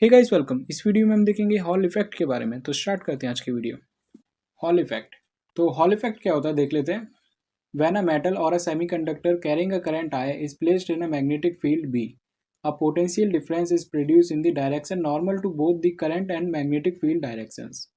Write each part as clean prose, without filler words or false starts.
हे guys welcome. इस video में हम देखेंगे हॉल इफेक्ट के बारे में। तो स्टार्ट करते हैं आज की वीडियो। Hall effect. तो हॉल इफेक्ट क्या होता है देख लेते हैं। When a metal or a semiconductor carrying a current I is placed in a magnetic field B, a potential difference is produced in the direction normal to both the current and magnetic field directions.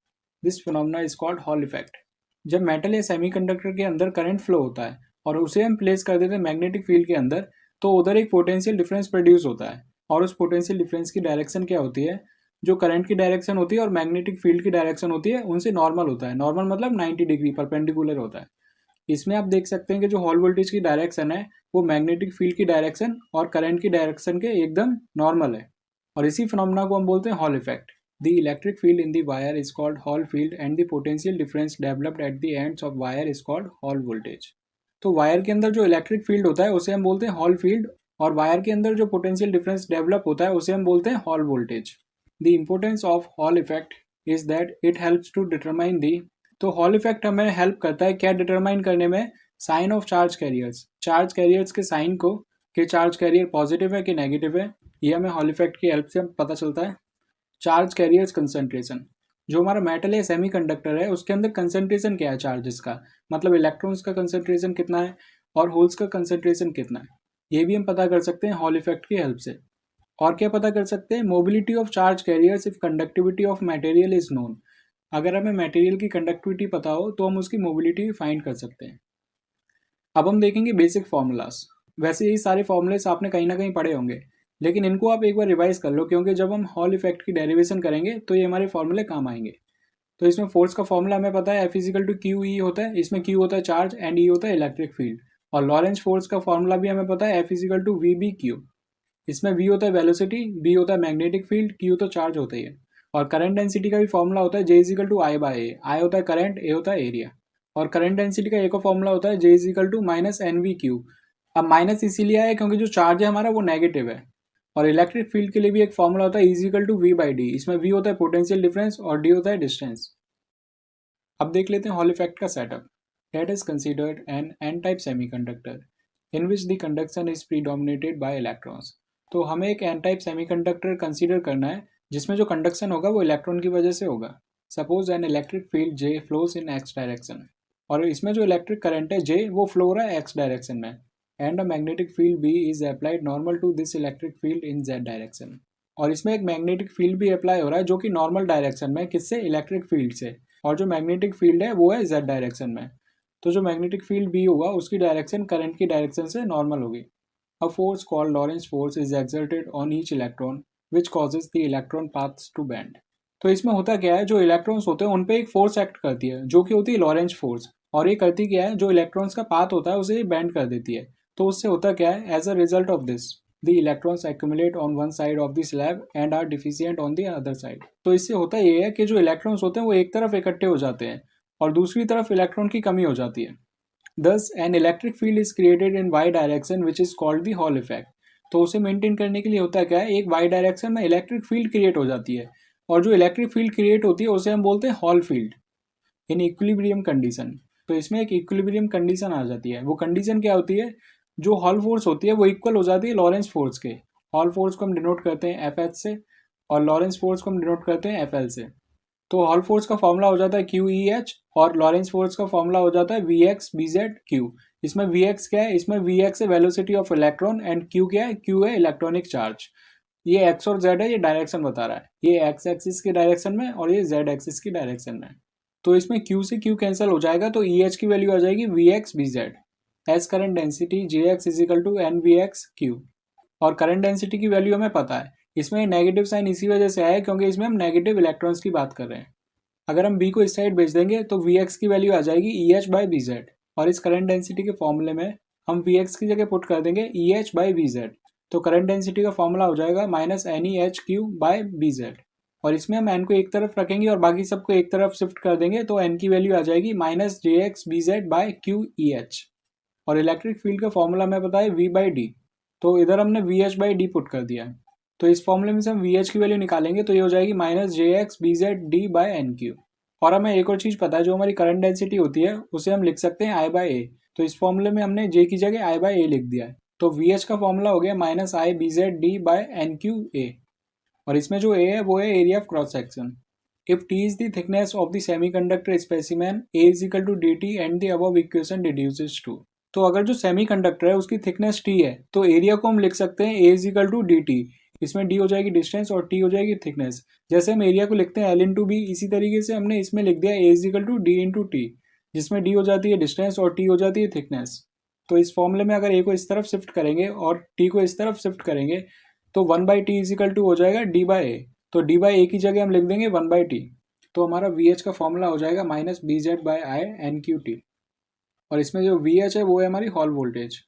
This phenomena is called Hall effect. जब metal या semiconductor के अंदर current flow होता है और उसे हम place कर देते हैं मैग्नेटिक फील्ड के अंदर, तो उधर एक पोटेंशियल डिफरेंस प्रोड्यूस होता है। और उस पोटेंशियल डिफरेंस की डायरेक्शन क्या होती है? जो करंट की डायरेक्शन होती है और मैग्नेटिक फील्ड की डायरेक्शन होती है उनसे नॉर्मल होता है। नॉर्मल मतलब 90 डिग्री परपेंडिकुलर होता है। इसमें आप देख सकते हैं कि जो हॉल वोल्टेज की डायरेक्शन है वो मैग्नेटिक फील्ड की डायरेक्शन और करंट की डायरेक्शन के एकदम नॉर्मल है। और इसी फिनोमेना को हम बोलते हैं hall effect. The electric field in the wire is called hall field and the potential difference developed at the ends of wire is called hall voltage. तो वायर के अंदर जो इलेक्ट्रिक फील्ड होता है उसे हम बोलते हैं हॉल फील्ड, और वायर के अंदर जो पोटेंशियल डिफरेंस डेवलप होता है उसे हम बोलते हैं Hall voltage. The importance of Hall effect is that it helps to determine the. तो हॉल इफेक्ट हमें हेल्प करता है क्या डिटरमाइन करने में? Sign of charge carriers. Charge carriers के साइन को, कि चार्ज कैरियर पॉजिटिव है कि नेगेटिव है, ये हमें हॉल इफेक्ट की हेल्प से पता चलता है। Charge carriers concentration. जो हमारा मेटल या सेमीकंडक्टर है उसके अंदर कंसंट्रेशन क्या है चार्जेस का, मतलब इलेक्ट्रॉन्स का कंसंट्रेशन कितना है और होल्स का कंसंट्रेशन कितना है, ये भी हम पता कर सकते हैं हॉल इफेक्ट की हेल्प से। और क्या पता कर सकते हैं? Mobility of charge carriers if conductivity of material is known. अगर हमें मटेरियल की कंडक्टिविटी पता हो तो हम उसकी मोबिलिटी फाइंड कर सकते हैं। अब हम देखेंगे बेसिक फार्मूलाज। वैसे ये सारे फॉर्मूलेस आपने कहीं ना कहीं पढ़े होंगे, लेकिन इनको आप एक बार रिवाइज कर लो, क्योंकि जब हम हॉल इफेक्ट की डेरिवेशन करेंगे तो ये हमारे फॉर्मूले काम आएंगे। तो इसमें फोर्स का फॉर्मूला हमें पता है, F=QE होता है। इसमें Q होता है चार्ज एंड E होता है इलेक्ट्रिक फील्ड। और लॉरेंस फोर्स का फॉर्मूला भी हमें पता है, F=VBQ। इसमें V होता है वेलोसिटी, B होता है मैग्नेटिक फील्ड, Q तो चार्ज होता ही है। और करंट डेंसिटी का भी फॉर्मूला होता है J=I/A। I होता है करंट, A होता है एरिया। और करंट डेंसिटी का एक और फॉर्मूला होता है J=-NVQ। अब माइनस इसीलिए आया क्योंकि जो चार्ज है हमारा वो नेगेटिव है। और इलेक्ट्रिक फील्ड के लिए भी एक फॉर्मूला होता है E=V/D। इसमें V होता है पोटेंशियल डिफरेंस और D होता है डिस्टेंस। अब देख लेते हैं हॉल इफेक्ट का setup. Let us considered an n-type semiconductor in which the conduction is predominated by electrons। तो हमें एक n-type semiconductor कंसीडर करना है जिसमें जो कंडक्शन होगा वो इलेक्ट्रॉन की वजह से होगा। Suppose an electric field J flows in x direction, और इसमें जो इलेक्ट्रिक करंट है J वो फ्लो हो रहा है x डायरेक्शन में। And a magnetic field B is applied normal to this electric field in z direction. और इसमें एक मैग्नेटिक फील्ड भी अप्लाई हो रहा है जो कि नॉर्मल डायरेक्शन में, किससे? इलेक्ट्रिक फील्ड से। और जो मैग्नेटिक फील्ड है वो है z डायरेक्शन में। तो जो मैग्नेटिक फील्ड बी होगा उसकी डायरेक्शन करंट की डायरेक्शन से नॉर्मल होगी। A force called Lorentz force is exerted on each electron which causes the electron paths to bend. तो इसमें होता क्या है, जो इलेक्ट्रॉन्स होते हैं उन पे एक फोर्स एक्ट करती है जो कि होती है लॉरेंस फोर्स। और ये करती क्या है, जो इलेक्ट्रॉन्स का पाथ होता है उसे बेंड कर देती है। तो उससे होता क्या है, as a result of this the electrons accumulate on one side of the slab and are deficient on the other side. तो इससे होता ये है कि जो इलेक्ट्रॉन्स होते हैं वो एक तरफ इकट्ठे हो जाते हैं और दूसरी तरफ इलेक्ट्रॉन की कमी हो जाती है। Thus, an electric field is created in y direction which is called the Hall effect। तो उसे मेंटेन करने के लिए होता क्या है, एक y डायरेक्शन में इलेक्ट्रिक फील्ड क्रिएट हो जाती है। और जो इलेक्ट्रिक फील्ड क्रिएट होती है उसे हम बोलते हैं Hall field in equilibrium condition. तो इसमें एक इक्विलिब्रियम कंडीशन आ जाती है। वो कंडीशन क्या होती है, जो हॉल फोर्स होती है वो इक्वल हो जाती है लॉरेंस फोर्स के। हॉल फोर्स को हम डिनोट करते हैं एफ एच से, और लॉरेंस फोर्स को हम डिनोट करते हैं एफ एल से। तो हॉल फोर्स का फॉर्मूला हो जाता है QEH, और लॉरेंस फोर्स का फॉर्मूला हो जाता है VX/BZ/Q। इसमें VX क्या है, इसमें VX है velocity of electron and Q क्या है, Q है इलेक्ट्रॉनिक चार्ज। ये X और Z है, ये डायरेक्शन बता रहा है। ये X एक्सिस की डायरेक्शन में और ये Z एक्सिस की डायरेक्शन में। तो इसमें Q से Q कैंसिल हो जाएगा तो EH की वैल्यू आ जाएगी VX/BZ। As current density JX=NVX/Q। और करंट डेंसिटी की वैल्यू हमें पता है। इसमें नेगेटिव साइन इसी वजह से आया है क्योंकि इसमें हम नेगेटिव इलेक्ट्रॉन्स की बात कर रहे हैं। अगर हम B को इस साइड भेज देंगे तो VX की वैल्यू आ जाएगी EH/BZ। और इस करंट डेंसिटी के फॉर्मूले में हम VX की जगह पुट कर देंगे EH/BZ। तो करंट डेंसिटी का फॉर्मूला हो जाएगा -NEHQ/BZ। और इसमें हम N को एक तरफ रखेंगे और बाकी सबको एक तरफ शिफ्ट कर देंगे तो N की वैल्यू आ जाएगी -JX/BZ/QEH। और इलेक्ट्रिक फील्ड का फॉर्मूला हमें पता है V/D। तो इधर हमने VH/D पुट कर दिया है। तो इस फॉर्मूले में से हम VH की वैल्यू निकालेंगे तो ये हो जाएगी -JX/BZ/D/NQ। और हमें एक और चीज़ पता है, जो हमारी करंट डेंसिटी होती है उसे हम लिख सकते हैं I/A। तो इस फॉर्मूले में हमने J की जगह I/A लिख दिया है। तो VH का फॉर्मूला हो गया -IBZ/D/NQA। और इसमें जो ए है वो है area of cross section. If T is the thickness of the semiconductor specimen A is equal to D T and the above equation reduces to. तो अगर जो सेमीकंडक्टर है उसकी थिकनेस टी है तो एरिया को हम लिख सकते हैं A is equal to D T. इसमें डी हो जाएगी डिस्टेंस और टी हो जाएगी थिकनेस। जैसे हम एरिया को लिखते हैं एल इंटू बी, इसी तरीके से हमने इसमें लिख दिया A is equal to D into T, जिसमें डी हो जाती है डिस्टेंस और टी हो जाती है थिकनेस। तो इस फॉर्मूले में अगर ए को इस तरफ शिफ्ट करेंगे और टी को इस तरफ शिफ्ट करेंगे तो 1/t इज इक्वल टू हो जाएगा डी बाई ए। तो डी बाई ए की जगह हम लिख देंगे 1/t। तो हमारा वी एच का फॉर्मूला हो जाएगा minus B Z by I N Q T. और इसमें जो वी एच है वो है हमारी हॉल वोल्टेज।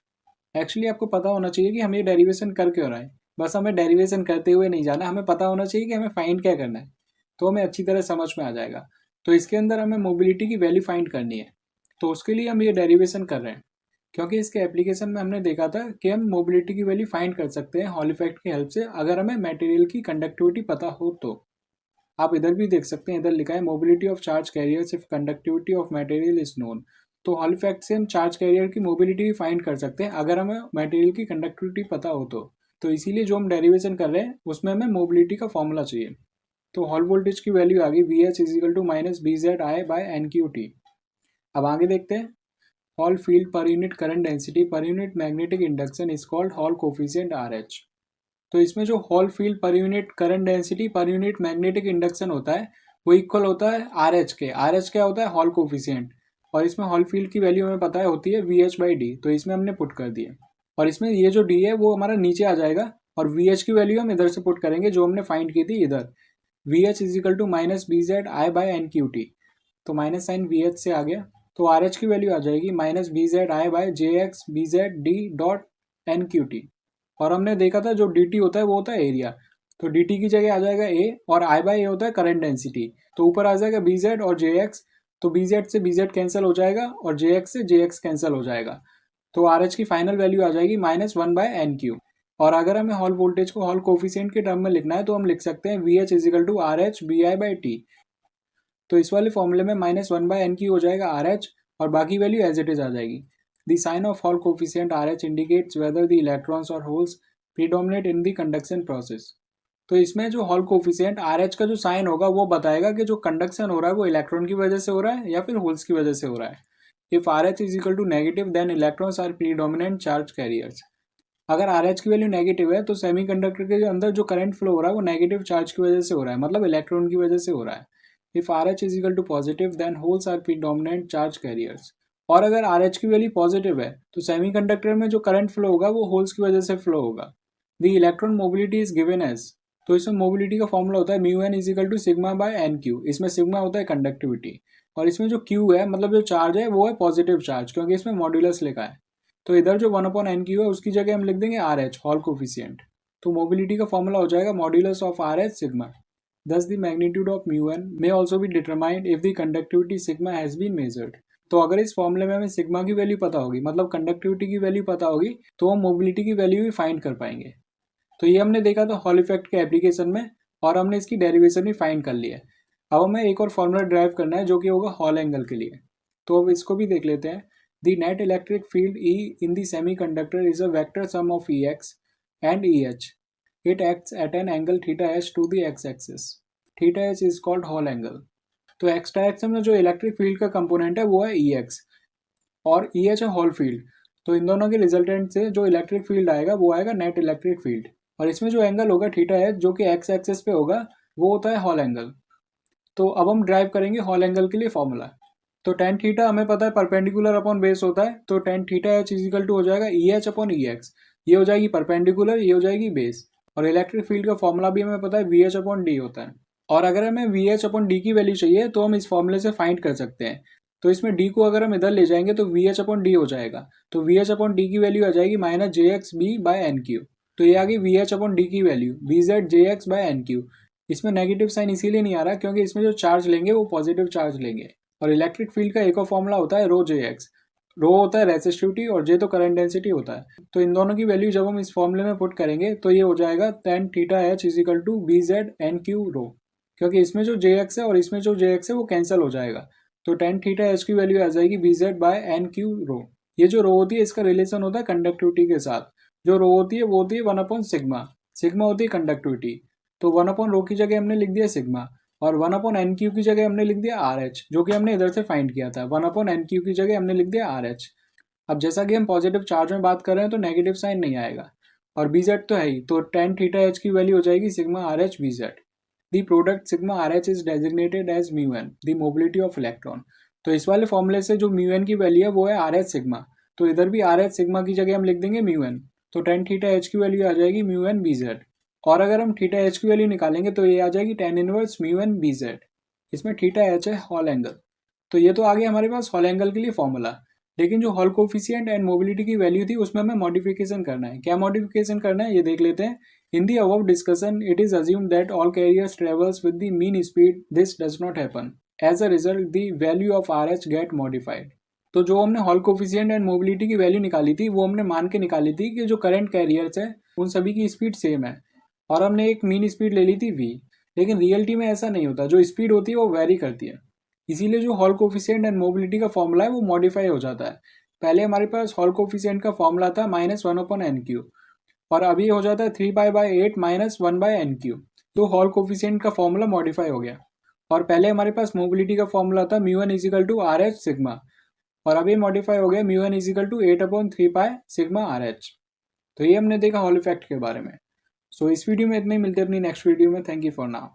एक्चुअली आपको पता होना चाहिए कि हम ये डेरिवेशन कर क्यों रहे हैं। बस हमें डेरिवेशन करते हुए नहीं जाना, हमें पता होना चाहिए कि हमें फाइंड क्या करना है, तो हमें अच्छी तरह समझ में आ जाएगा। तो इसके अंदर हमें मोबिलिटी की वैल्यू फाइंड करनी है, तो उसके लिए हम ये डेरिवेशन कर रहे हैं। क्योंकि इसके एप्लीकेशन में हमने देखा था कि हम मोबिलिटी की वैल्यू फाइंड कर सकते हैं हॉल इफेक्ट की हेल्प से, अगर हमें मटेरियल की कंडक्टिविटी पता हो तो। आप इधर भी देख सकते हैं, इधर लिखा है mobility of charge carriers if conductivity of material is known. तो हॉल इफेक्ट से हम चार्ज कैरियर की मोबिलिटी भी फाइंड कर सकते हैं अगर हमें मटेरियल की कंडक्टिविटी पता हो तो इसीलिए जो हम डेरिवेशन कर रहे हैं उसमें हमें मोबिलिटी का फॉर्मूला चाहिए। तो हॉल वोल्टेज की वैल्यू आ गई V H is equal to minus B Z I by N Q T. अब आगे देखते हैं। Hall field per unit current density per unit magnetic induction is called Hall coefficient R H. तो इसमें जो Hall field per unit current density per unit magnetic induction होता है वो इक्वल होता है आर एच के। आर एच क्या होता है? Hall coefficient. और इसमें हॉल फील्ड की वैल्यू हमें पता है होती है वी एच बाई डी, तो इसमें हमने पुट कर दिया। और इसमें ये जो डी है वो हमारा नीचे आ जाएगा और वी एच की वैल्यू हम इधर से पुट करेंगे जो हमने फाइंड की थी इधर। V H is equal to minus B Z I by N Q T. तो माइनस साइन वी एच से आ गया, तो आर एच की वैल्यू आ जाएगी minus B Z I by J X B Z D dot N Q T. और हमने देखा था जो डी टी होता है वो होता है एरिया, तो डी टी की जगह आ जाएगा ए और आई बाई ए होता है करंट डेंसिटी। तो ऊपर आ जाएगा बी जेड और जे एक्स, तो बी जेड से बी जेड कैंसिल हो जाएगा और जे एक्स से जे एक्स कैंसिल हो जाएगा। तो आर एच की फाइनल वैल्यू आ जाएगी minus one by N Q. और अगर हमें हॉल वोल्टेज को हॉल कोफिशिएंट के टर्म में लिखना है तो हम लिख सकते हैं V H is equal to R H B I by T. तो इस वाले फॉर्मूले में minus one by N Q हो जाएगा आर एच और बाकी वैल्यू एज इट इज आ जाएगी। The sign of hall coefficient R H indicates whether the electrons और holes predominate in the conduction process. तो इसमें जो हॉल कोफिशिएंट आर एच का जो साइन होगा वो बताएगा कि जो कंडक्शन हो रहा है वो इलेक्ट्रॉन की वजह से हो रहा है या फिर होल्स की वजह से हो रहा है। If R H is equal to negative then electrons are predominant charge carriers. अगर आर एच की वैल्यू नेगेटिव है तो सेमीकंडक्टर के अंदर जो करंट फ्लो हो रहा है वो नेगेटिव चार्ज की वजह से हो रहा है, मतलब इलेक्ट्रॉन की वजह से हो रहा है। If R H is equal to positive then holes are predominant charge carriers. और अगर आर एच की वैल्यू पॉजिटिव है तो सेमीकंडक्टर में जो करंट फ्लो होगा वो होल्स की वजह से फ्लो होगा। The electron mobility is given as, तो इसमें मोबिलिटी का फॉर्मूला होता है mu N is equal to sigma by N Q. इसमें सिग्मा होता है कंडक्टिविटी और इसमें जो क्यू है मतलब जो चार्ज है वो है पॉजिटिव चार्ज, क्योंकि इसमें मॉड्यूलस लिखा है। तो इधर जो 1/n क्यू है उसकी जगह हम लिख देंगे आर एच हॉल कोफिशिएंट। तो मोबिलिटी का फॉर्मूला हो जाएगा modulus of R H sigma. Thus the magnitude of mu N may also be determined if the conductivity sigma has been measured. तो अगर इस फॉर्मूले में हमें सिग्मा की वैल्यू पता होगी, मतलब कंडक्टिविटी की वैल्यू पता होगी, तो हम मोबिलिटी की वैल्यू भी फाइंड कर पाएंगे। तो ये हमने देखा था हॉल इफेक्ट के एप्लीकेशन में और हमने इसकी डेरिवेशन भी फाइंड कर लिया है। अब हमें एक और फॉर्मूला ड्राइव करना है जो कि होगा हॉल एंगल के लिए। तो अब इसको भी देख लेते हैं। The net electric field E in the semiconductor is a vector sum of EX and EH. It acts at an angle theta h to the x axis. Theta h is called Hall angle. तो x direction में जो electric field का component है वो है EX और EH है hall field. तो इन दोनों के रिजल्टेंट से जो इलेक्ट्रिक फील्ड आएगा वो आएगा नेट इलेक्ट्रिक फील्ड। और इसमें जो एंगल होगा थीटा है जो कि एक्स एक्सिस पे होगा वो होता है हॉल एंगल। तो अब हम ड्राइव करेंगे हॉल एंगल के लिए फॉर्मूला। तो टेन थीटा हमें पता है परपेंडिकुलर अपॉन बेस होता है, तो tan theta H is equal to हो जाएगा E H upon E X. ये हो जाएगी परपेंडिकुलर, ये हो जाएगी बेस। और इलेक्ट्रिक फील्ड का फॉर्मूला भी हमें पता है वी एच अपॉन डी होता है। और अगर हमें वी एच अपॉन डी की वैल्यू चाहिए तो हम इस फॉर्मूले से फाइंड कर सकते हैं। तो इसमें डी को अगर हम इधर ले जाएंगे तो वी एच अपॉन डी हो जाएगा। तो वी एच अपॉन डी की वैल्यू आ जाएगी minus J X B by N Q. तो ये आ गई वी एच अपॉन डी की value B Z J X by N Q. इसमें नेगेटिव साइन इसीलिए नहीं आ रहा क्योंकि इसमें जो चार्ज लेंगे वो पॉजिटिव चार्ज लेंगे। और इलेक्ट्रिक फील्ड का एक और फॉर्मूला होता है रो जे एक्स। रो होता है रेसिस्टिविटी और जे तो करंट डेंसिटी होता है। तो इन दोनों की वैल्यू जब हम इस फॉर्मूले में पुट करेंगे तो ये हो जाएगा tan theta H is equal to B Z N Q rho, क्योंकि इसमें जो जे एक्स है और इसमें जो जे एक्स है वो कैंसिल हो जाएगा। तो टेन थीटा एच की वैल्यू आ जाएगी B Z by N Q rho. ये जो रो होती है इसका रिलेशन होता है कंडक्टिविटी के साथ। जो रो होती है वो होती है 1/सिग्मा। सिग्मा होती है कंडक्टिविटी तो 1/ρ की जगह हमने लिख दिया सिग्मा, और 1/NQ की जगह हमने लिख दिया RH, जो कि हमने इधर से फाइंड किया था। 1/NQ की जगह हमने लिख दिया RH। अब जैसा कि हम पॉजिटिव चार्ज में बात कर रहे हैं तो नेगेटिव साइन नहीं आएगा, और BZ तो है ही, तो tan θH की वैल्यू हो जाएगी sigma RH BZ। The product sigma RH is designated as μn, the mobility of electron. तो इस वाले फॉर्मूले से जो μn की वैल्यू है वो है RH सिग्मा, तो इधर भी RH सिग्मा की जगह हम लिख देंगे μn, तो tan θH की वैल्यू आ जाएगी μn BZ। और अगर हम θH की वैल्यू निकालेंगे तो ये आ जाएगी tan इनवर्स μn BZ। इसमें θH है हॉल एंगल, तो ये तो आ गया हमारे पास हॉल एंगल के लिए फॉर्मूला। लेकिन जो हॉल कोफिशिएंट एंड मोबिलिटी की वैल्यू थी उसमें हमें मॉडिफिकेशन करना है। क्या मॉडिफिकेशन करना है ये देख लेते हैं। In the above discussion it is assumed that all carriers travels with the mean speed, this does not happen, as a result the value of RH get modified. तो जो हमने हॉल कोफिशिएंट एंड मोबिलिटी की value निकाली थी वो हमने मान के निकाली थी कि जो करंट कैरियर्स है उन सभी की स्पीड सेम है, और हमने एक मीन स्पीड ले ली थी v। लेकिन रियलिटी में ऐसा नहीं होता, जो स्पीड होती है वो वेरी करती है। इसीलिए जो हॉल कोफिशिएंट एंड मोबिलिटी का फॉर्मूला है वो मॉडिफाई हो जाता है। पहले हमारे पास हॉल कोफिशिएंट का फॉर्मूला था -1/NQ, और अभी हो जाता है 3π/8 -1/NQ। तो हॉल कोफिशिएंट का फॉर्मूला मॉडिफाई हो गया। और पहले हमारे पास मोबिलिटी का फॉर्मूला था μn = RH सिग्मा, और अभी मॉडिफाई हो गया μn = 8/3π सिग्मा RH। तो ये हमने देखा हॉल इफेक्ट के बारे में। सो इस वीडियो में इतने ही, मिलते हैं अपनी नेक्स्ट वीडियो में। Thank you for now.